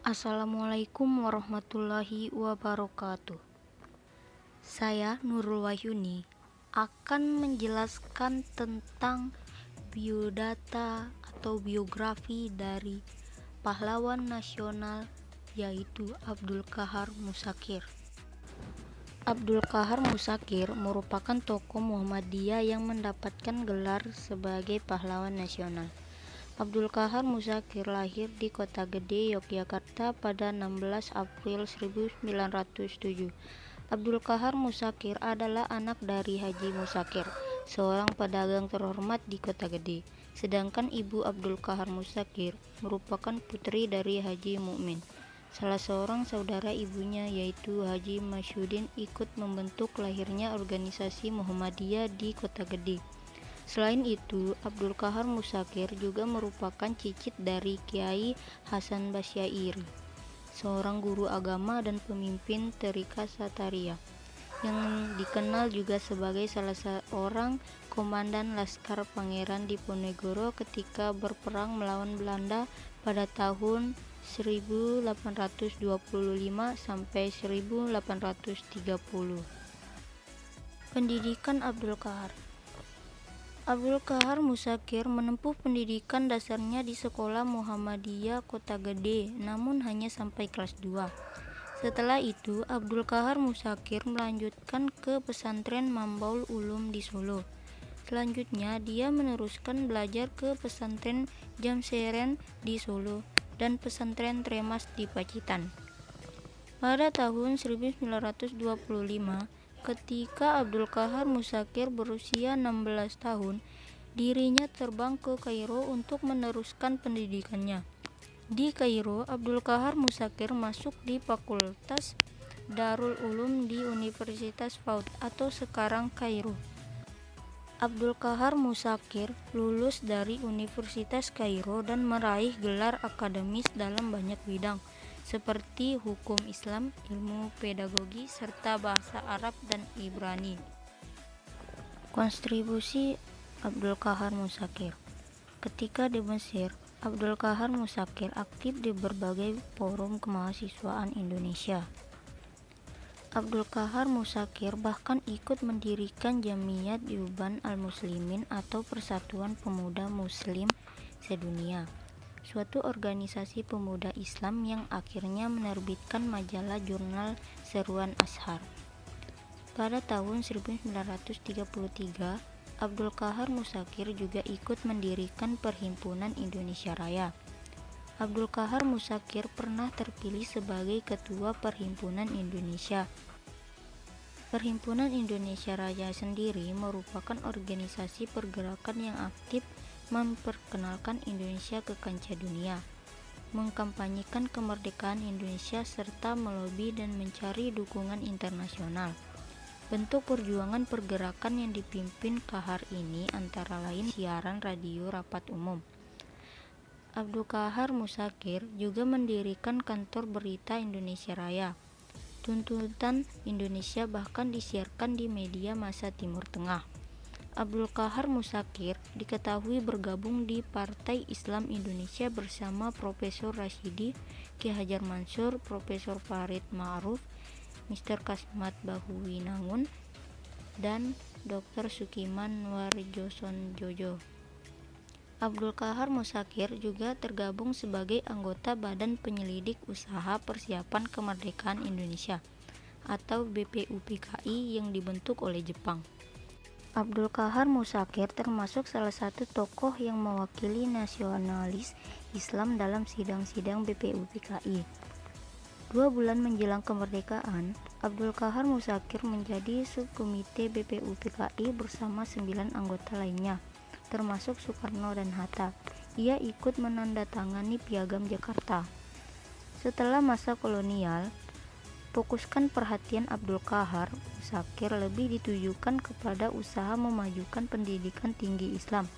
Assalamualaikum warahmatullahi wabarakatuh. Saya Nurul Wahyuni akan menjelaskan tentang biodata atau biografi dari pahlawan nasional yaitu Abdul Qahar Muzakir. Abdul Qahar Muzakir merupakan tokoh Muhammadiyah yang mendapatkan gelar sebagai pahlawan nasional. Abdul Qahar Muzakir lahir di Kota Gede, Yogyakarta pada 16 April 1907. Abdul Qahar Muzakir adalah anak dari Haji Muzakir, seorang pedagang terhormat di Kota Gede. Sedangkan ibu Abdul Qahar Muzakir merupakan putri dari Haji Mukmin. Salah seorang saudara ibunya yaitu Haji Masyudin ikut membentuk lahirnya organisasi Muhammadiyah di Kota Gede. Selain itu, Abdul Qahar Muzakir juga merupakan cicit dari Kiai Hasan Basyairi, seorang guru agama dan pemimpin Tariqah Satariyah, yang dikenal juga sebagai salah seorang komandan Laskar Pangeran Diponegoro ketika berperang melawan Belanda pada tahun 1825 sampai 1830. Pendidikan Abdul Qahar Muzakir menempuh pendidikan dasarnya di Sekolah Muhammadiyah Kota Gede, namun hanya sampai kelas 2. Setelah itu, Abdul Qahar Muzakir melanjutkan ke pesantren Mambaul Ulum di Solo. Selanjutnya, dia meneruskan belajar ke pesantren Jamseren di Solo dan pesantren Tremas di Pacitan. Pada tahun 1925, ketika Abdul Qahar Muzakir berusia 16 tahun, dirinya terbang ke Kairo untuk meneruskan pendidikannya. Di Kairo, Abdul Qahar Muzakir masuk di Fakultas Darul Ulum di Universitas Faud atau sekarang Kairo. Abdul Qahar Muzakir lulus dari Universitas Kairo dan meraih gelar akademis dalam banyak bidang, seperti hukum Islam, ilmu pedagogi, serta bahasa Arab dan Ibrani. Kontribusi Abdul Qahar Muzakir. Ketika di Mesir, Abdul Qahar Muzakir aktif di berbagai forum kemahasiswaan Indonesia. Abdul Qahar Muzakir bahkan ikut mendirikan Jamiyat Yuban Al-Muslimin atau Persatuan Pemuda Muslim Sedunia, suatu organisasi pemuda Islam yang akhirnya menerbitkan majalah jurnal Seruan Ashar. Pada tahun 1933, Abdul Qahar Muzakir juga ikut mendirikan Perhimpunan Indonesia Raya. Abdul Qahar Muzakir pernah terpilih sebagai Ketua Perhimpunan Indonesia. Perhimpunan Indonesia Raya sendiri merupakan organisasi pergerakan yang aktif memperkenalkan Indonesia ke kancah dunia, mengkampanyekan kemerdekaan Indonesia serta melobi dan mencari dukungan internasional. Bentuk perjuangan pergerakan yang dipimpin Qahar ini antara lain siaran radio rapat umum. Abdul Qahar Muzakir juga mendirikan kantor berita Indonesia Raya. Tuntutan Indonesia bahkan disiarkan di media massa Timur Tengah. Abdul Qahar Muzakir diketahui bergabung di Partai Islam Indonesia bersama Profesor Rasyidi, Ki Hajar Mansur, Profesor Farid Ma'ruf, Mr. Kasmat Bahuwinangun, dan Dr. Sukiman Warjosonjojo. Abdul Qahar Muzakir juga tergabung sebagai anggota Badan Penyelidik Usaha Persiapan Kemerdekaan Indonesia atau BPUPKI yang dibentuk oleh Jepang. Abdul Qahar Muzakir termasuk salah satu tokoh yang mewakili nasionalis Islam dalam sidang-sidang BPUPKI. 2 bulan menjelang kemerdekaan, Abdul Qahar Muzakir menjadi subkomite BPUPKI bersama 9 anggota lainnya, termasuk Soekarno dan Hatta. Ia ikut menandatangani Piagam Jakarta. Setelah masa kolonial, fokuskan perhatian Abdul Qahar Muzakir lebih ditujukan kepada usaha memajukan pendidikan tinggi Islam.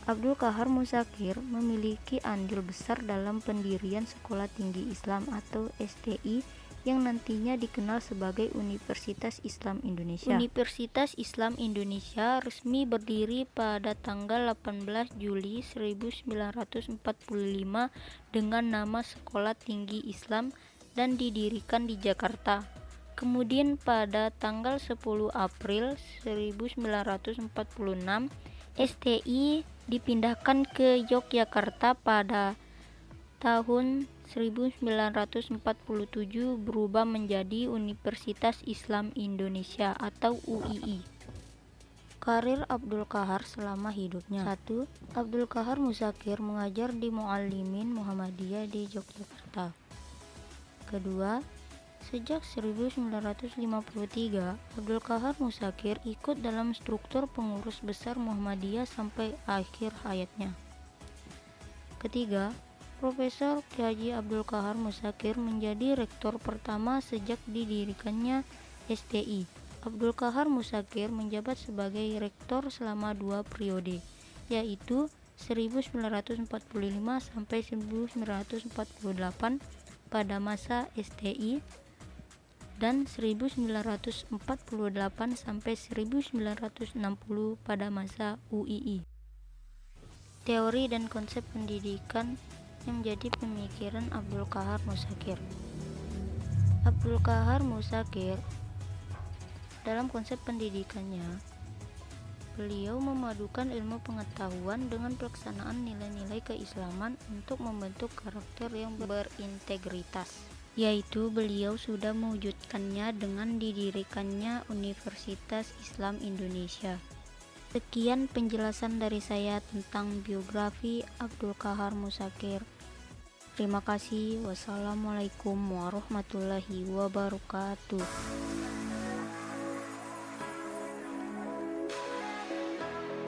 Abdul Qahar Muzakir memiliki andil besar dalam pendirian Sekolah Tinggi Islam atau STI yang nantinya dikenal sebagai Universitas Islam Indonesia. Universitas Islam Indonesia resmi berdiri pada tanggal 18 Juli 1945 dengan nama Sekolah Tinggi Islam dan didirikan di Jakarta. Kemudian pada tanggal 10 April 1946, STI dipindahkan ke Yogyakarta. Pada tahun 1947 berubah menjadi Universitas Islam Indonesia atau UII. Karir Abdul Qahar selama hidupnya. 1. Abdul Qahar Muzakir mengajar di Muallimin Muhammadiyah di Yogyakarta. Kedua, sejak 1953, Abdul Qahar Muzakir ikut dalam struktur pengurus besar Muhammadiyah sampai akhir hayatnya. Ketiga, Profesor K. H. Abdul Qahar Muzakir menjadi rektor pertama sejak didirikannya STI. Abdul Qahar Muzakir menjabat sebagai rektor selama 2 periode, yaitu 1945 sampai 1948 pada masa STI dan 1948 sampai 1960 pada masa UII. Teori dan konsep pendidikan yang menjadi pemikiran Abdul Qahar Muzakir. Abdul Qahar Muzakir dalam konsep pendidikannya, beliau memadukan ilmu pengetahuan dengan pelaksanaan nilai-nilai keislaman untuk membentuk karakter yang berintegritas, yaitu beliau sudah mewujudkannya dengan didirikannya Universitas Islam Indonesia. Sekian penjelasan dari saya tentang biografi Abdul Qahar Muzakir. Terima kasih. Wassalamualaikum warahmatullahi wabarakatuh.